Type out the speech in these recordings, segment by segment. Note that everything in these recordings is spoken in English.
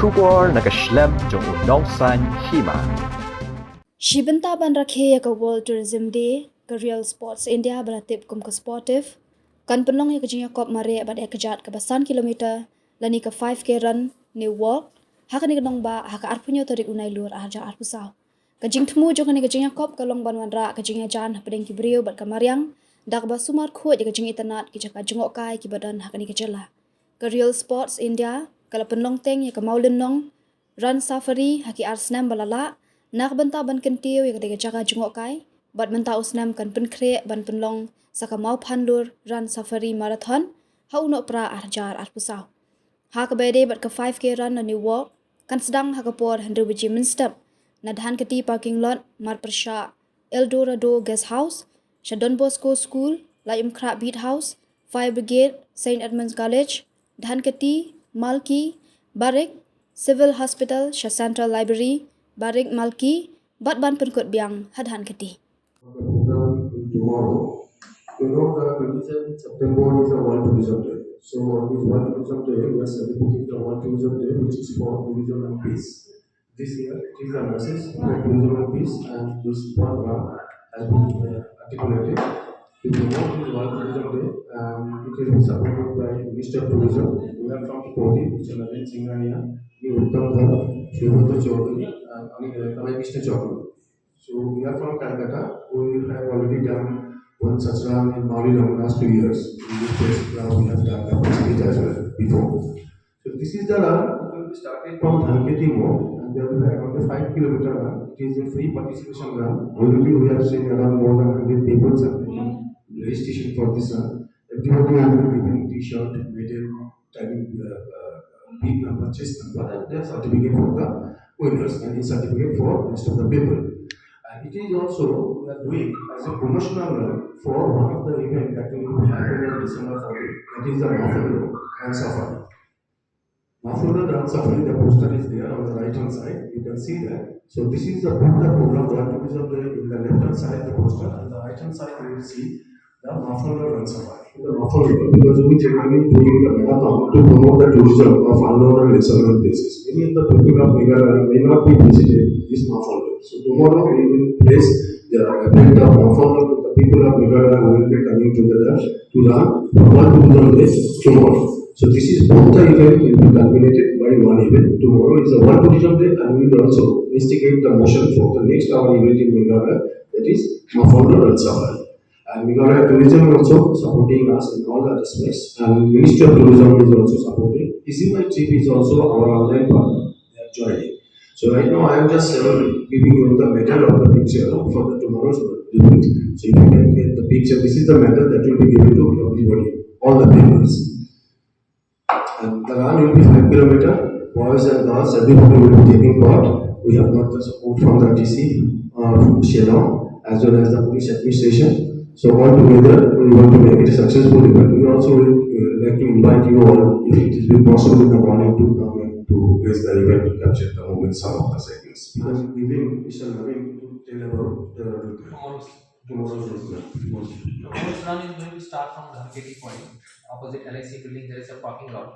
Shubor nakaslem jong unong san Hima. Shibanta ban Rakhe ka World Tourism Day ka Real Sports India beratip kum ka Sportive kan Pynlong ya Ïakop Mareh ban ekajat ka basan kilometer lani ka 5k run ni walk hakani kanong ba haka arpunyo tarik unai lur arja arpusau ka jing tmu jo kani ka Ïakop ka long ban wanra ka jing jan pedeng ki brio bat ka mariang dak ba sumar khot ya ka jing itanat ki jaka jengok kai ki badan hakani ka jela ka Real Sports India kala Pynlong teng ya ka maulin nong run safari haki arsnam balala nak banta ban kentiu yang ketiga jaga jengok kai bat banta usnam kan penkre ban Pynlong saka mau pandur run safari marathon hau no pra arjar arpusau ha ka bede bat ka 5k run na ni walk kan sedang ha ka por 100 biji minstep na dhan keti parking lot mar persha Eldorado guest house Don Bosco school Layum Kra beat house fire brigade St Edmunds college dhan keti Malki Barik civil hospital Central library Barik Malki, bat ban penkut biang hadhan keti. The program tomorrow. You know, the 27th September is a World Tourism Day. So on this World Tourism Day, we are celebrating the World Tourism Day, which is for tourism and peace. This year, it is a message for tourism and peace, and this program has been articulated to promote this World Tourism Day. It is supported by Minister of Tourism. We are from Sportive, which is Navin Singhania, Uttam Dhar, Shubhata Chaudhary, and Kamai Krishna Chaudhary. So we are from Calcutta. We have already done one such run in Mareh in the last 2 years. In this place, now we have done the Pacific as well before. So this is the run. It will be started from Dhanketi Mall, and there will be around a 5-kilometer run. It is a free participation run. Already we have seen around more than 100 people submitting registration for this run. Everybody will be given T-shirt, medal, timing, big number, chest number, and their certificate for the winners, and a certificate for rest of the people. And it is also we are doing as a promotional run for one of the events that will be happening on December 14th. That is the Buffalo Run Safari. Buffalo Run Safari, the poster is there on the right hand side. You can see that. So this is the program World Tourism Day. In the left hand side, the poster, and the right hand side you will see the Buffalo Run Safari. The Buffalo, because we generally doing the marathon to promote the tourism of unknown and lesser known places. Many of the people of Meghalaya may not be visited this Buffalo. So tomorrow we will place the event of Buffalo to the people of Meghalaya who will be coming together to run World Tourism Day tomorrow. So this is both the event will be culminated by one event. Tomorrow is a World Tourism Day, and we will also instigate the motion for the next our event in Meghalaya, that is Buffalo Run Safari. And Meghalaya Tourism also supporting us in all the aspects, and Ministry of Tourism is also supporting. Hima trip is also our online partner. They are joining. So right now I am just giving you the medal of the picture for the tomorrow's event. So if you can get the picture, this is the medal that will be given to everybody, all the members. And the run will be 5 kilometers. Boys and girls, everybody will be taking part. We have got the support from the DC, Shillong, as well as the police administration. So all together, we want to make it a successful event. We also would like to invite you all, if it is possible in the morning, to come and to raise the event to capture the moment, some of the segments. Because giving Mr. Navin to tell about the tomorrow's run. Tomorrow's run is going to start from Dhanketi point, opposite LIC building. There is a parking lot.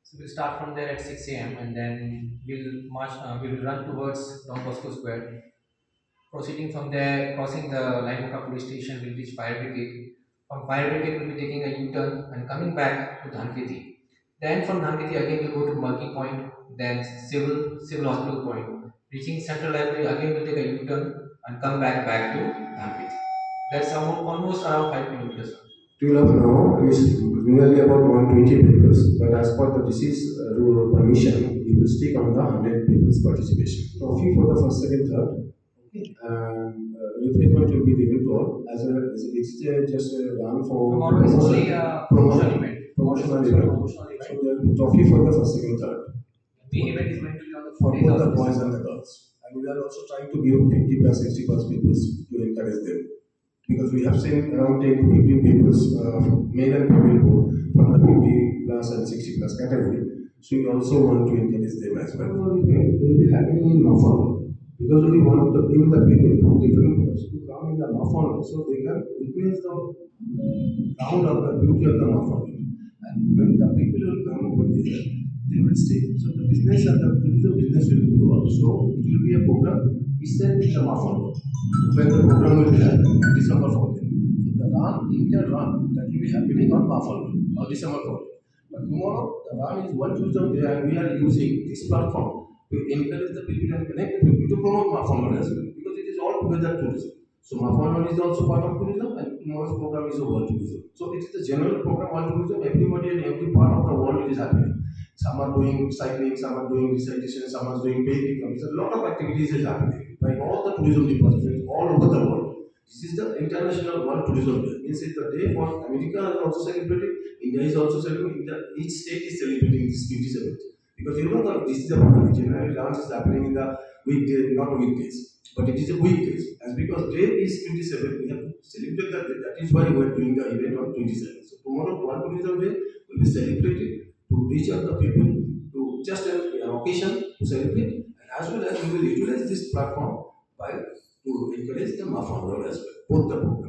So we'll start from there at 6 a.m. and then we'll march. We will run towards Don Bosco Square. Proceeding from there, crossing the Limekha police station, we'll reach Fire Brigade. From Fire Brigade, we'll be taking a U-turn and coming back to Dhanketi. Then from Dhanketi again we'll go to Mulki Point, then Civil Hospital Point. Reaching Central Library, again we'll take a U-turn and come back to Dhanketi. That's almost around 5 kilometers. Till of now is nearly about 120 people, but as per the disease rule permission, you will stick on the 100 people's participation. Trophy for the first, second, third. And refreshment will be given to all as well as it's just a run for tomorrow is only a promotional event. Promotional event. So there will be trophy for the first, second, third. The main event is going to be on the for both the boys and the girls. And we are also trying to give 50 plus 60 plus people to encourage them. Because we have seen around 10 to 15 people, male and female, from the 50 plus and 60 plus category. So we also want to encourage them as well. We will be happening in Mafan. Because we want to bring the people from different groups to come in the Mafan so they can witness the ground of the beauty of the Mafan. And when the people will come over there, they will stay. So the business and the tourism business will grow up. So it will be a program itself in the Mafan, when the program will be held December 14th. So the run, inter run, that will be happening on Mafan on December 14th. But tomorrow the run is one tourism day, and we are using this platform to encourage the people and connect the people to promote Mafan as well, because it is all together tourism. So Mafan is also part of tourism, and tomorrow's program is a world tourism. So it is the general program on tourism. Everybody in every part of the world it is happening. Some are doing cycling, some are doing recitation, some are doing painting. So a lot of activities is happening by all the tourism departments all over the world. This is the International World Tourism Day. Means it's the day for America is also celebrating, India is also celebrating, each state is celebrating this 27th. Because you know that this is a general dance is happening in the weekdays, not weekdays, but it is a weekdays. As because day is 27th, we have to celebrate that day. That is why we are doing the event on 27th. So tomorrow, World Tourism Day will be celebrated to reach out the people to just an occasion to celebrate, and as well as we will utilize this platform by to encourage the Mafan as well, both the programs.